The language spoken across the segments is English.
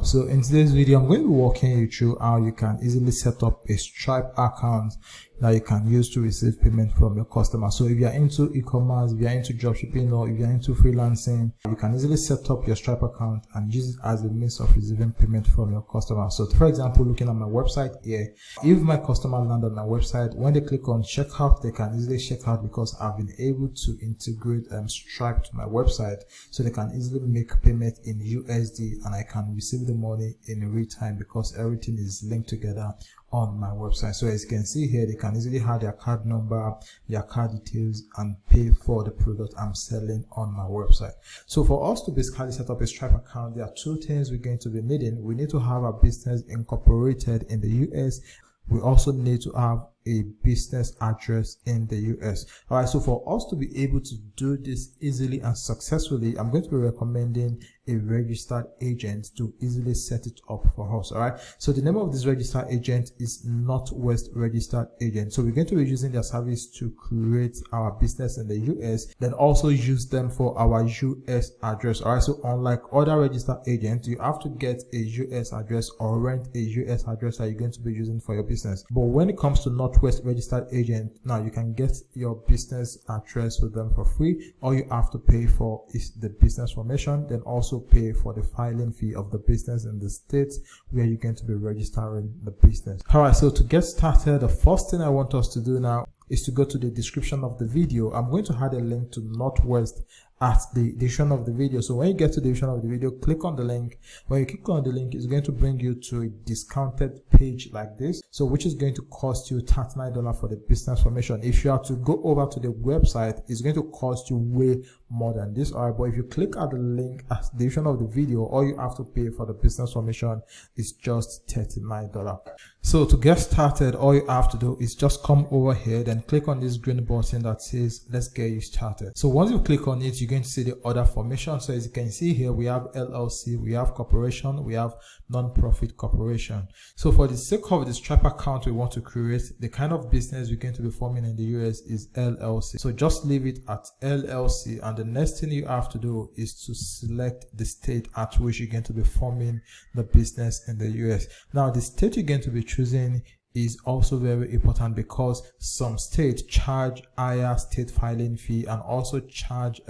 So in today's video, I'm going to be walking you through how you can easily set up a Stripe account that you can use to receive payment from your customer. So if you're into e-commerce, if you're into dropshipping, or if you're into freelancing, you can easily set up your Stripe account and use it as a means of receiving payment from your customer. So for example, looking at my website here, if my customer land on my website, when they click on checkout, they can easily check out because I've been able to integrate Stripe to my website, so they can easily make payment in USD and I can receive the money in real time because everything is linked together on my website. So as you can see here, they can easily have their card number, their card details, and pay for the product I'm selling on my website. So for us to basically set up a Stripe account, there are two things we're going to be needing. We need to have a business incorporated in the US. We also need to have a business address in the US. All right, so for us to be able to do this easily and successfully, I'm going to be recommending a registered agent to easily set it up for us. All right, so the name of this registered agent is Northwest Registered Agent. So we're going to be using their service to create our business in the US, then also use them for our US address. All right, so unlike other registered agents, you have to get a US address or rent a US address that you're going to be using for your business. But when it comes to Northwest Registered Agent, now you can get your business address with them for free. All you have to pay for is the business formation, then also pay for the filing fee of the business in the state where you're going to be registering the business. All right, so to get started, the first thing I want us to do now is to go to the description of the video. I'm going to add a link to Northwest at the description of the video. So when you get to the description of the video, click on the link. When you click on the link, it's going to bring you to a discounted page like this, so which is going to cost you $39 for the business formation. If you have to go over to the website, it's going to cost you way more than this. All right, but if you click at the link at the description of the video, all you have to pay for the business formation is just $39. So to get started, all you have to do is just come over here, then click on this green button that says let's get you started. So once you click on it, you're going to see the other formation. So as you can see here, we have LLC, we have corporation, we have non-profit corporation. So for the sake of the Stripe account we want to create, the kind of business we're going to be forming in the US is LLC. So just leave it at LLC, and the next thing you have to do is to select the state at which you're going to be forming the business in the US. Now the state you're going to be choosing is also very important because some states charge higher state filing fee and also charge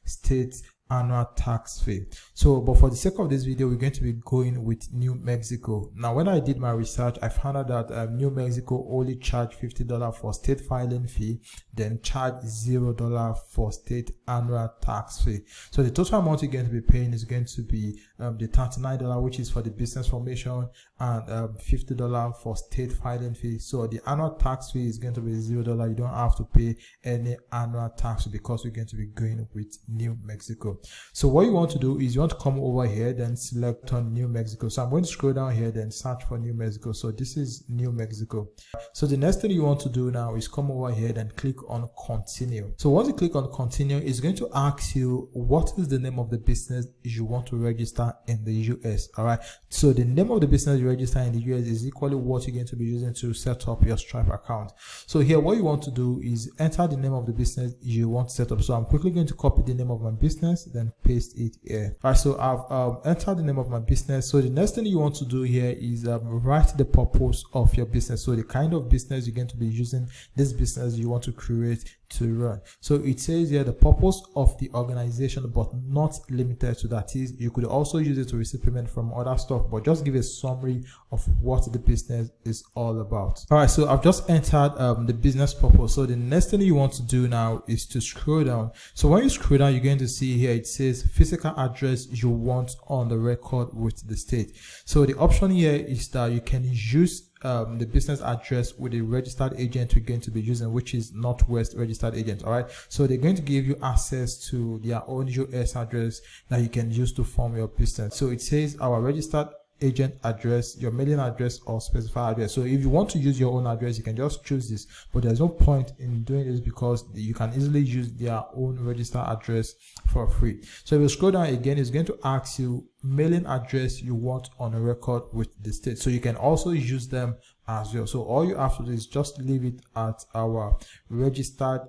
state annual tax fee. So but for the sake of this video, we're going to be going with New Mexico. Now when I did my research, I found out that New Mexico only charge $50 for state filing fee, then charge $0 for state annual tax fee. So the total amount you're going to be paying is going to be the $39, which is for the business formation, and $50 for state filing fee. So the annual tax fee is going to be $0. You don't have to pay any annual tax because we're going to be going with New Mexico. So what you want to do is you want to come over here, then select on New Mexico. So I'm going to scroll down here, then search for New Mexico. So this is New Mexico. So the next thing you want to do now is come over here, then click on continue. So once you click on continue, it's going to ask you what is the name of the business you want to register in the US. All right, so the name of the business you register in the US is equally what you're going to be using to set up your Stripe account. So here what you want to do is enter the name of the business you want to set up. So I'm quickly going to copy the name of my business, then paste it here. All right, so I've entered the name of my business. So the next thing you want to do here is write the purpose of your business. So the kind of business you're going to be using this business you want to create to run. So it says here the purpose of the organization, but not limited to that. Is you could also use it to receive payment from other stuff, but just give a summary of what the business is all about. All right, so I've just entered the business purpose. So the next thing you want to do now is to scroll down. So when you scroll down, you're going to see here it says physical address you want on the record with the state. So the option here is that you can use the business address with a registered agent we're going to be using, which is Northwest Registered Agent. All right, so they're going to give you access to their own US address that you can use to form your business. So it says our registered agent address, your mailing address, or specified address. So if you want to use your own address, you can just choose this, but there's no point in doing this because you can easily use their own registered address for free. So if you scroll down again, it's going to ask you mailing address you want on a record with the state. So you can also use them as well. So all you have to do is just leave it at our registered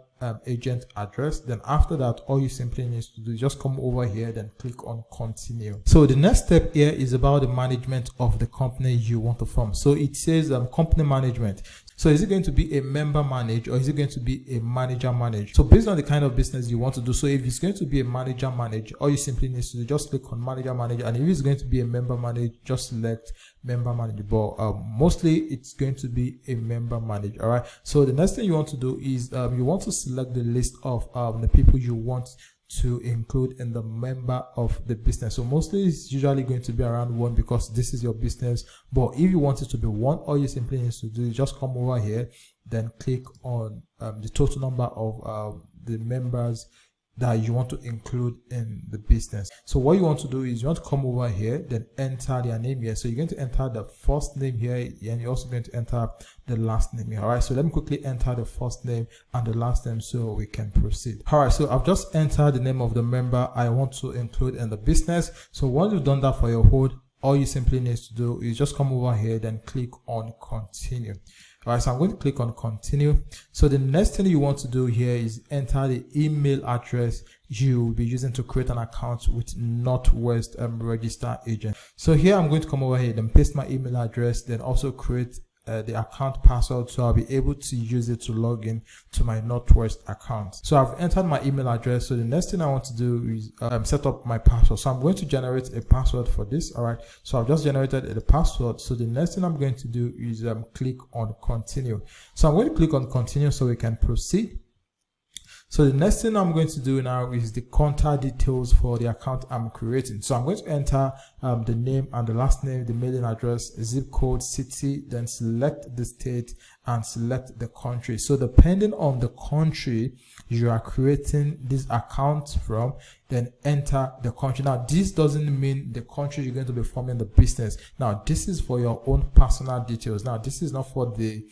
agent address. Then after that, all you simply need to do is just come over here, then click on continue. So the next step here is about the management of the company you want to form. So it says company management. So is it going to be a member manage, or is it going to be a manager manage? So based on the kind of business you want to do, so if it's going to be a manager manage, all you simply need to do, just click on manager manage. And if it's going to be a member manage, just select member manage. But mostly it's going to be a member manage. All right. So the next thing you want to do is you want to select the list of the people you want to include in the member of the business. So mostly it's usually going to be around 1 because this is your business. But if you want it to be 1, all you simply need to do is just come over here, then click on the total number of the members that you want to include in the business. So what you want to do is you want to come over here, then enter their name here. So you're going to enter the first name here, and you're also going to enter the last name here. All right, so let me quickly enter the first name and the last name so we can proceed. All right, so I've just entered the name of the member I want to include in the business. So once you've done that for your hold, all you simply need to do is just come over here, then click on continue. All right, so I'm going to click on continue. So the next thing you want to do here is enter the email address you will be using to create an account with Northwest registered agent. So here I'm going to come over here and paste my email address, then also create the account password, so I'll be able to use it to log in to my Northwest account. So I've entered my email address. So the next thing I want to do is set up my password. So I'm going to generate a password for this. All right, so I've just generated the password. So the next thing I'm going to do is click on continue. So I'm going to click on continue so we can proceed. So the next thing I'm going to do now is the contact details for the account I'm creating. So I'm going to enter the name and the last name, the mailing address, zip code, city, then select the state and select the country. So depending on the country you are creating this account from, then enter the country. Now this doesn't mean the country you're going to be forming the business. Now this is for your own personal details. Now this is not for the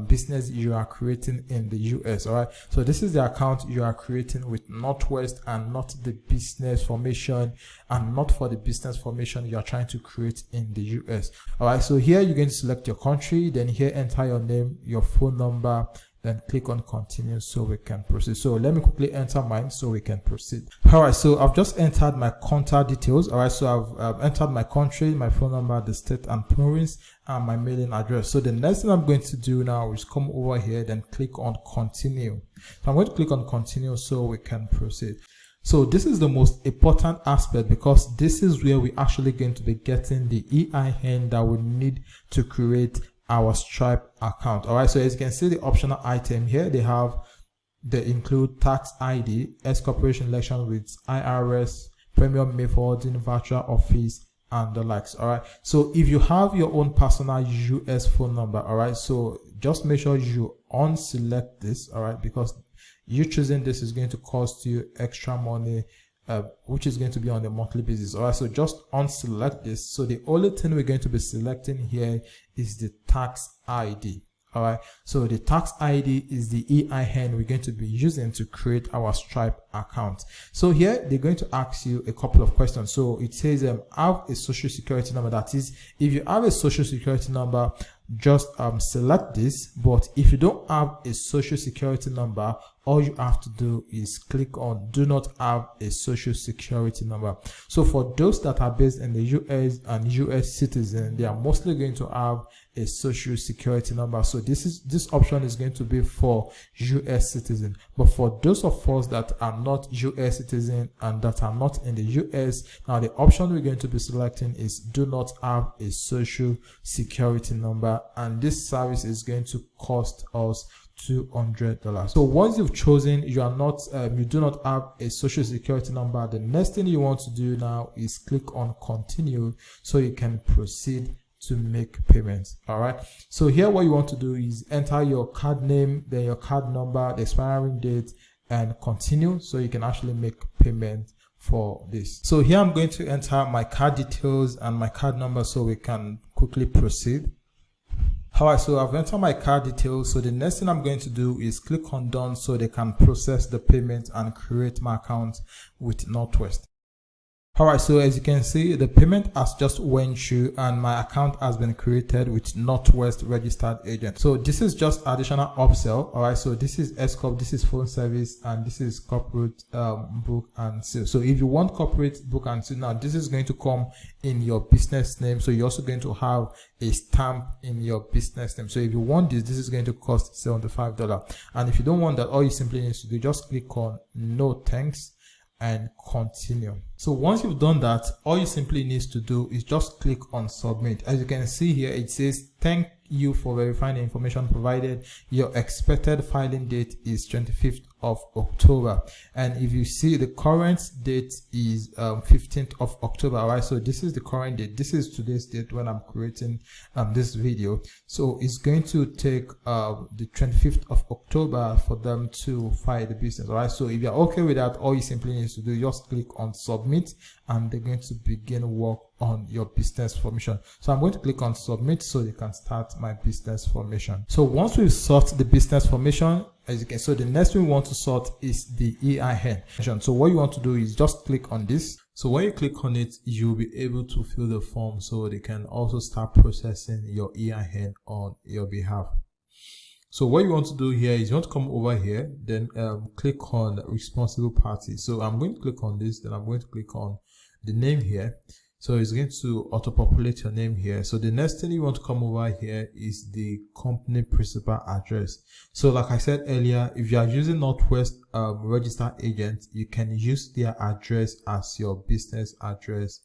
business you are creating in the US. All right, so this is the account you are creating with Northwest, and not the business formation, and not for the business formation you are trying to create in the US. All right, so here you're going to select your country, then here enter your name, your phone number, then click on continue so we can proceed. So let me quickly enter mine so we can proceed. All right, so I've just entered my contact details. All right, so I've entered my country, my phone number, the state and province, and my mailing address. So the next thing I'm going to do now is come over here, then click on continue. So I'm going to click on continue so we can proceed. So this is the most important aspect, because this is where we're actually going to be getting the EIN that we need to create our Stripe account. All right, so as you can see, the optional item here, they include tax ID, S corporation election with IRS, premium mail forwarding, virtual office, and the likes. All right, so if you have your own personal US phone number, all right, so just make sure you unselect this, all right, because you choosing this is going to cost you extra money, which is going to be on a monthly basis. All right, so just unselect this. So the only thing we're going to be selecting here is the tax ID. All right, so the tax ID is the EIN we're going to be using to create our Stripe account. So here they're going to ask you a couple of questions. So it says have a social security number. That is, if you have a social security number, just select this. But if you don't have a social security number, all you have to do is click on do not have a social security number. So for those that are based in the US and US citizens, they are mostly going to have a social security number. So this option is going to be for US citizens. But for those of us that are not US citizens and that are not in the US, now the option we're going to be selecting is do not have a social security number, and this service is going to cost us $200. So once you've chosen you do not have a social security number, the next thing you want to do now is click on continue so you can proceed to make payments. All right, so here what you want to do is enter your card name, then your card number, the expiring date, and continue so you can actually make payment for this. So here I'm going to enter my card details and my card number so we can quickly proceed. All right, so I've entered my card details. So the next thing I'm going to do is click on done so they can process the payment and create my account with Northwest. All right, so as you can see, the payment has just went through and my account has been created with Northwest registered agent. So this is just additional upsell. All right, so this is S-Corp, this is phone service, and this is corporate book and seal. So if you want corporate book and seal, now this is going to come in your business name. So you're also going to have a stamp in your business name. So if you want this is going to cost $75. And if you don't want that, all you simply need to do, just click on no thanks and continue. So once you've done that, all you simply need to do is just click on submit. As you can see here, it says thank you for verifying the information provided. Your expected filing date is 25th of October, and if you see, the current date is 15th of October. All right, so this is the current date. This is today's date when I'm creating this video. So it's going to take the 25th of October for them to file the business. All right, so if you're okay with that, all you simply need to do, just click on submit, and they're going to begin work on your business formation. So I'm going to click on submit so they can start my business formation. So once we've sorted the business formation, as you can, so the next thing we want to sort is the EIN. So what you want to do is just click on this. So when you click on it, you'll be able to fill the form so they can also start processing your EIN on your behalf. So what you want to do here is you want to come over here, then click on responsible party. So I'm going to click on this, then I'm going to click on the name here. So it's going to auto-populate your name here. So the next thing you want to come over here is the company principal address. So like I said earlier, if you are using Northwest registered agent, you can use their address as your business address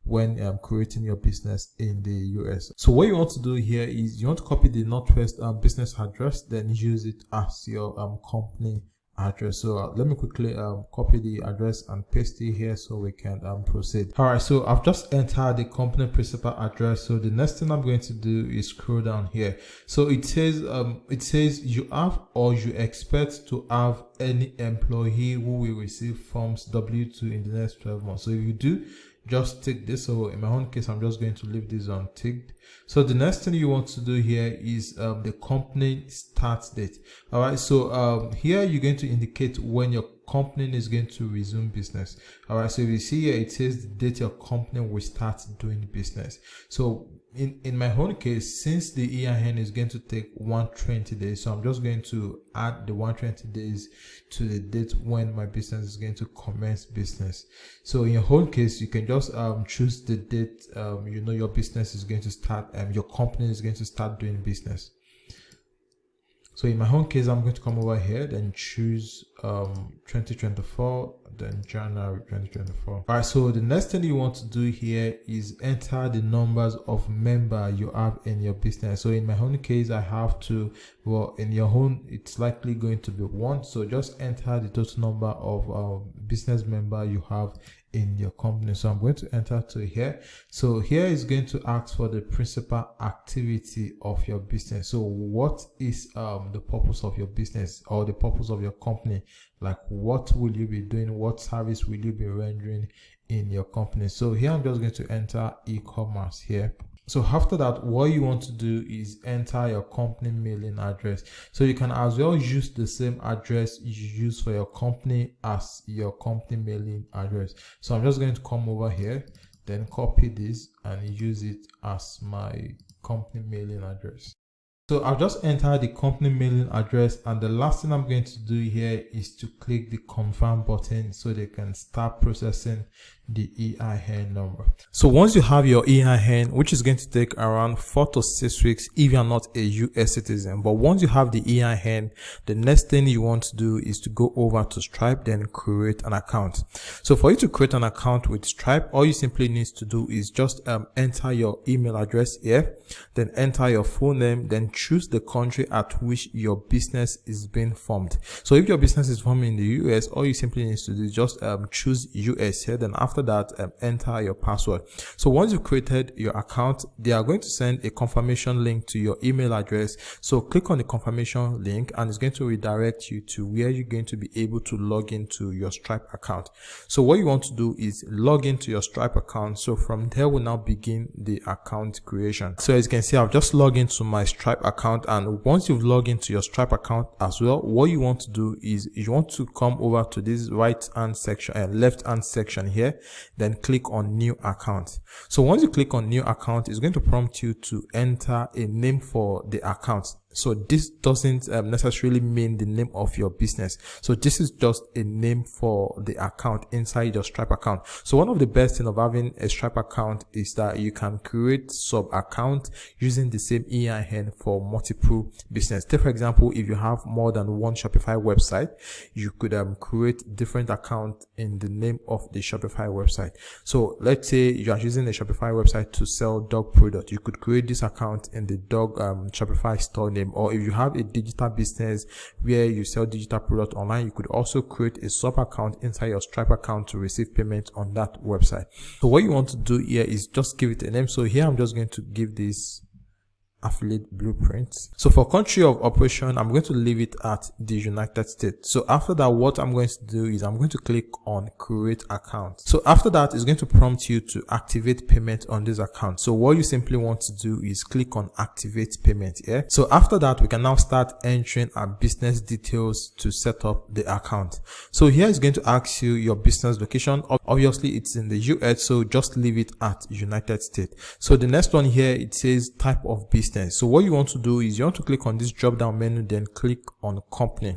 when creating your business in the US. So what you want to do here is you want to copy the Northwest business address, then use it as your company address. So let me quickly copy the address and paste it here so we can proceed. All right, so I've just entered the company principal address. So the next thing I'm going to do is scroll down here. So it says you have or you expect to have any employee who will receive forms W2 in the next 12 months. So if you do, just tick this. So in my own case, I'm just going to leave this unticked. So the next thing you want to do here is the company start date. All right, so here you're going to indicate when your company is going to resume business. All right, so if you see here, it says the date your company will start doing business. So in my own case, since the EIN is going to take 120 days, so I'm just going to add the 120 days to the date when my business is going to commence business. So in your own case, you can just choose the date you know your business is going to start, your company is going to start doing business. So in my own case, I'm going to come over here, then choose 2024, then January 2024. All right, so the next thing you want to do here is enter the numbers of members you have in your business. So in my own case, I have to, well, in your own, it's likely going to be 1. So just enter the total number of business members you have in your company. So I'm going to enter to here. So here is going to ask for the principal activity of your business. So what is the purpose of your business or the purpose of your company? Like, what will you be doing? What service will you be rendering in your company? So here I'm just going to enter e-commerce here. So after that, what you want to do is enter your company mailing address. So you can as well use the same address you use for your company as your company mailing address. So I'm just going to come over here, then copy this and use it as my company mailing address. So I've just entered the company mailing address, and the last thing I'm going to do here is to click the confirm button so they can start processing the EIN number. So once you have your EIN, which is going to take around 4 to 6 weeks if you're not a US citizen, but once you have the EIN, the next thing you want to do is to go over to Stripe, then create an account. So for you to create an account with Stripe, all you simply need to do is just enter your email address here, then enter your full name, then choose the country at which your business is being formed. So if your business is formed in the US, all you simply need to do is just choose US here, then after that enter your password. So once you've created your account, they are going to send a confirmation link to your email address. So click on the confirmation link and it's going to redirect you to where you're going to be able to log into your Stripe account. So what you want to do is log into your Stripe account. So from there we'll now begin the account creation. So as you can see, I've just logged into my Stripe account, and once you've logged into your Stripe account as well, what you want to do is you want to come over to this right hand section and left hand section here. then click on new account. So once you click on new account, it's going to prompt you to enter a name for the account. So this doesn't necessarily mean the name of your business. So this is just a name for the account inside your Stripe account. So one of the best things of having a Stripe account is that you can create sub account using the same EIN for multiple business. Take for example, if you have more than one Shopify website, you could create different account in the name of the Shopify website. So let's say you are using a Shopify website to sell dog product. You could create this account in the dog Shopify store name. Or if you have a digital business where you sell digital product online, you could also create a sub account inside your Stripe account to receive payment on that website. So what you want to do here is just give it a name. So here I'm just going to give this affiliate blueprint. So for country of operation, I'm going to leave it at the United States. So after that, what I'm going to do is I'm going to click on create account. So after that, it's going to prompt you to activate payment on this account. So what you simply want to do is click on activate payment here. So after that, we can now start entering our business details to set up the account. So here it's going to ask you your business location. Obviously it's in the US, so just leave it at United States. So the next one here, it says type of business. So what you want to do is you want to click on this drop down menu, then click on company.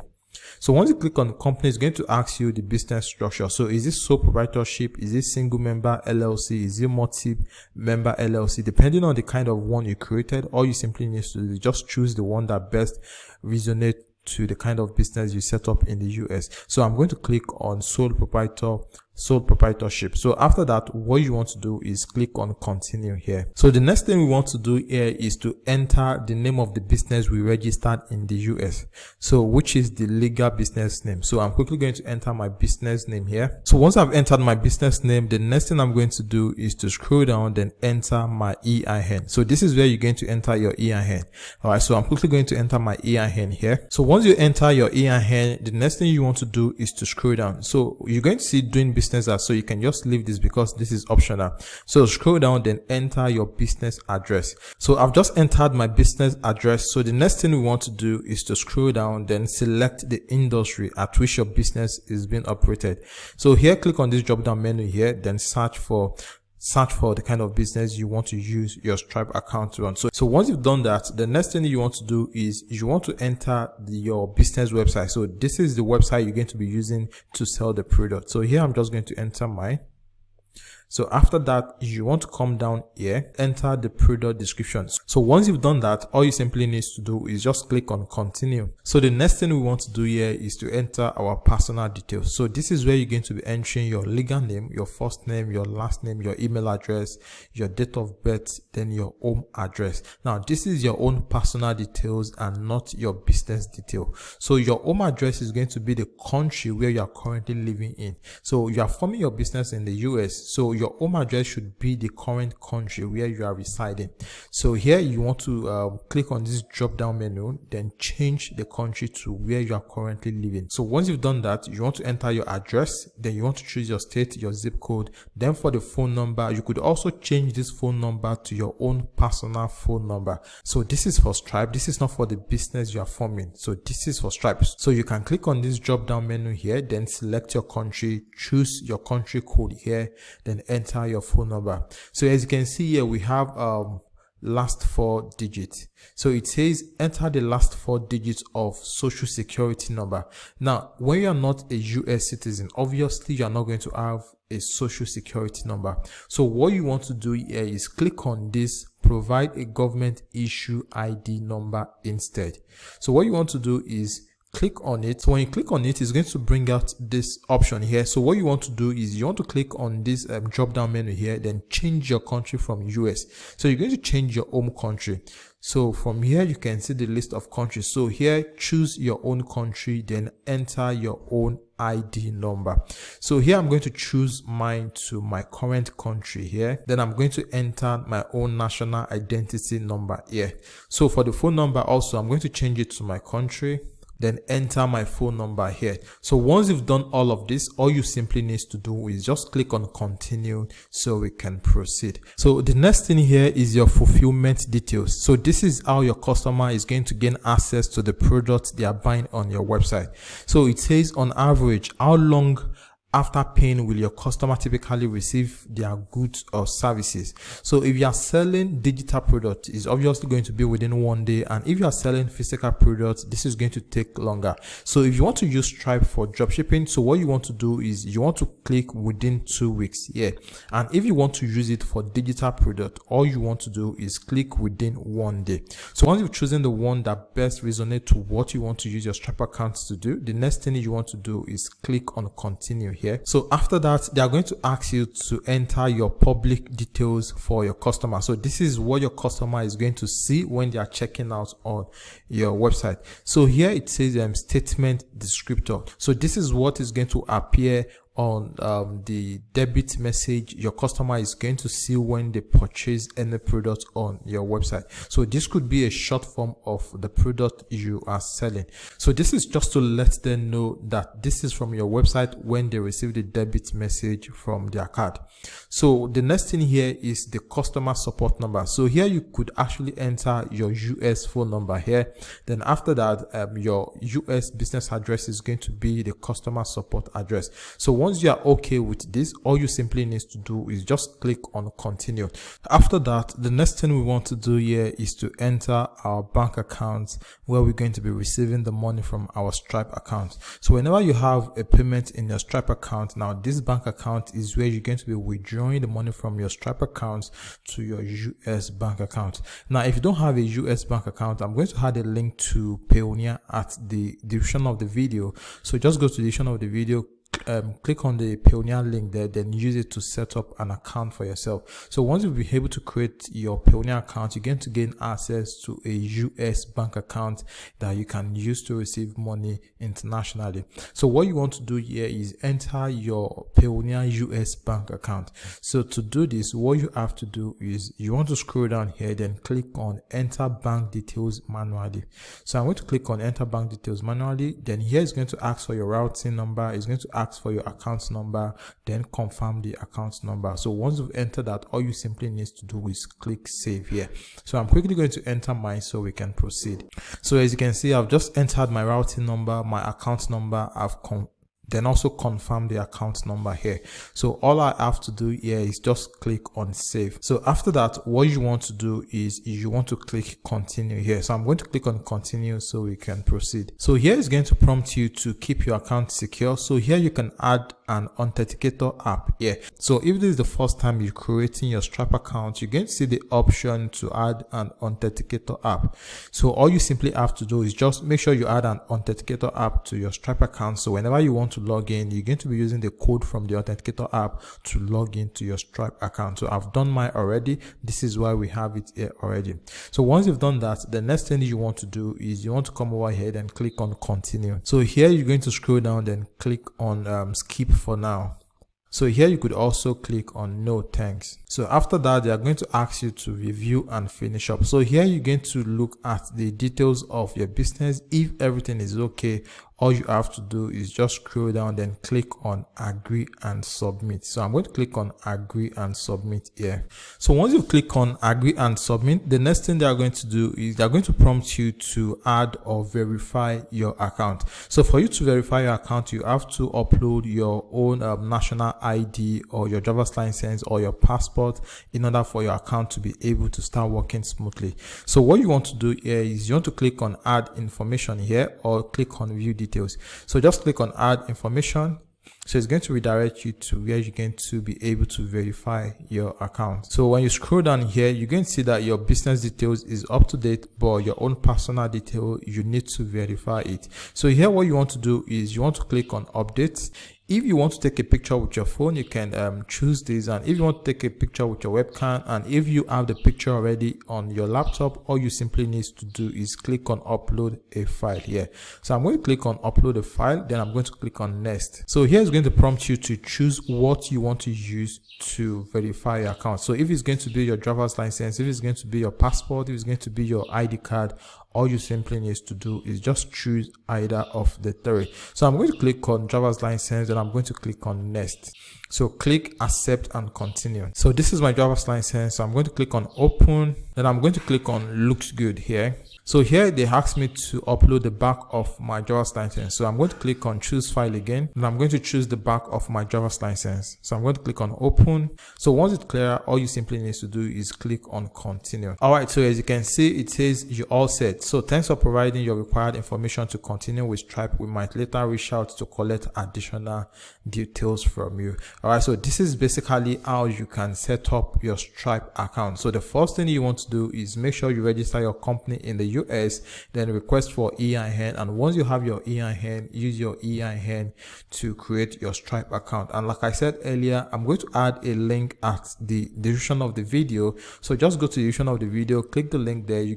So once you click on company, it's going to ask you the business structure. So is this sole proprietorship? Is it single member LLC? Is it multi-member LLC? Depending on the kind of one you created, all you simply need to do is just choose the one that best resonates to the kind of business you set up in the US. So I'm going to click on sole proprietorship. So after that, what you want to do is click on continue here. So the next thing we want to do here is to enter the name of the business we registered in the US. So which is the legal business name. So I'm quickly going to enter my business name here. So once I've entered my business name, the next thing I'm going to do is to scroll down, then enter my EIN. So this is where you're going to enter your EIN. All right. So I'm quickly going to enter my EIN here. So once you enter your EIN, the next thing you want to do is to scroll down. So you're going to see doing business as, so you can just leave this because this is optional. So scroll down, then enter your business address. So I've just entered my business address. So the next thing we want to do is to scroll down, then select the industry at which your business is being operated. So here, click on this drop down menu here, then search for the kind of business you want to use your Stripe account to run. So once you've done that, the next thing you want to do is you want to enter your business website. So this is the website you're going to be using to sell the product. So here I'm just going to enter mine. So after that, you want to come down here, enter the product description. So once you've done that, all you simply need to do is just click on continue. So the next thing we want to do here is to enter our personal details. So this is where you're going to be entering your legal name, your first name, your last name, your email address, your date of birth, then your home address. Now, this is your own personal details and not your business detail. So your home address is going to be the country where you are currently living in. So you are forming your business in the US. So your home address should be the current country where you are residing. So here you want to click on this drop down menu, then change the country to where you are currently living. So once you've done that, you want to enter your address, then you want to choose your state, your zip code. Then for the phone number, you could also change this phone number to your own personal phone number. So this is for Stripe. This is not for the business you are forming. So this is for Stripe. So you can click on this drop down menu here, then select your country, choose your country code here, then enter your phone number. So as you can see here, we have last 4 digits. So it says enter the last 4 digits of social security number. Now, when you are not a US citizen, obviously you are not going to have a social security number. So what you want to do here is click on this, provide a government issue ID number instead. So what you want to do is click on it. So when you click on it, it's going to bring out this option here. So what you want to do is you want to click on this drop down menu here, then change your country from US. So you're going to change your home country. So from here, you can see the list of countries. So here, choose your own country, then enter your own ID number. So here, I'm going to choose mine to my current country here. Then I'm going to enter my own national identity number here. So for the phone number also, I'm going to change it to my country, then enter my phone number here. So once you've done all of this, all you simply need to do is just click on continue so we can proceed. So the next thing here is your fulfillment details. So this is how your customer is going to gain access to the product they are buying on your website. So it says on average, how long after paying will your customer typically receive their goods or services. So if you are selling digital products, it's obviously going to be within 1 day, and if you are selling physical products, this is going to take longer. So if you want to use Stripe for dropshipping, so what you want to do is you want to click within 2 weeks here, and if you want to use it for digital product, all you want to do is click within 1 day. So once you've chosen the one that best resonates to what you want to use your Stripe account to do, the next thing you want to do is click on continue here. So after that, they are going to ask you to enter your public details for your customer. So this is what your customer is going to see when they are checking out on your website. So here it says statement descriptor. So this is what is going to appear on the debit message your customer is going to see when they purchase any product on your website. So this could be a short form of the product you are selling. So this is just to let them know that this is from your website when they receive the debit message from their card. So the next thing here is the customer support number. So here you could actually enter your US phone number here. Then after that, your US business address is going to be the customer support address. So once you are okay with this, all you simply need to do is just click on continue. After that, the next thing we want to do here is to enter our bank account where we're going to be receiving the money from our Stripe account. So whenever you have a payment in your Stripe account, now this bank account is where you're going to be withdrawing the money from your Stripe account to your US bank account. Now, if you don't have a US bank account, I'm going to add a link to Payoneer at the description of the video. So just go to the description of the video, click on the Payoneer link there, then use it to set up an account for yourself. So once you'll be able to create your Payoneer account, you're going to gain access to a US bank account that you can use to receive money internationally. So what you want to do here is enter your Payoneer US bank account. So to do this, what you have to do is you want to scroll down here, then click on enter bank details manually. So I'm going to click on enter bank details manually. Then here it's going to ask for your routing number. It's going to ask for your account number, then confirm the account number. So once you've entered that, all you simply need to do is click save here. So I'm quickly going to enter mine so we can proceed. So as you can see, I've just entered my routing number, my account number. Then also confirm the account number here. So all I have to do here is just click on save. So after that, what you want to do is you want to click continue here. So I'm going to click on continue so we can proceed. So here is going to prompt you to keep your account secure. So here you can add an authenticator app here. So if this is the first time you're creating your Stripe account, you're going to see the option to add an authenticator app. So all you simply have to do is just make sure you add an authenticator app to your Stripe account. So whenever you want to log in, you're going to be using the code from the authenticator app to log into your Stripe account. So I've done mine already. This is why we have it here already. So once you've done that, the next thing you want to do is you want to come over here and click on continue. So here you're going to scroll down, then click on skip for now. So here you could also click on no thanks. So after that, they are going to ask you to review and finish up. So here you're going to look at the details of your business. If everything is okay, all you have to do is just scroll down, then click on agree and submit. So I'm going to click on agree and submit here. So once you click on agree and submit, the next thing they are going to do is they're going to prompt you to add or verify your account. So for you to verify your account, you have to upload your own national ID or your driver's license or your passport in order for your account to be able to start working smoothly. So what you want to do here is you want to click on add information here or click on view details. So just click on add information. So it's going to redirect you to where you're going to be able to verify your account. So when you scroll down here, you're going to see that your business details is up to date, but your own personal detail, you need to verify it. So here what you want to do is you want to click on update. If you want to take a picture with your phone, you can choose this. And if you want to take a picture with your webcam, and if you have the picture already on your laptop, all you simply need to do is click on upload a file here. So I'm going to click on upload a file, then I'm going to click on next. So here it's going to prompt you to choose what you want to use to verify your account. So if it's going to be your driver's license, if it's going to be your passport, if it's going to be your ID card, all you simply need to do is just choose either of the three. So I'm going to click on driver's license, and I'm going to click on next. So click accept and continue. So this is my driver's license. So I'm going to click on open. Then I'm going to click on looks good here. So here they asked me to upload the back of my driver's license. So I'm going to click on choose file again, and I'm going to choose the back of my driver's license. So I'm going to click on open. So once it's clear, all you simply need to do is click on continue. All right, so as you can see, it says you're all set. So thanks for providing your required information to continue with Stripe. We might later reach out to collect additional details from you. All right, so this is basically how you can set up your Stripe account. So the first thing you want to do is make sure you register your company in the US, then request for EIN, and once you have your EIN, use your EIN to create your Stripe account. And like I said earlier, I'm going to add a link at the description of the video. So just go to the description of the video, click the link there. You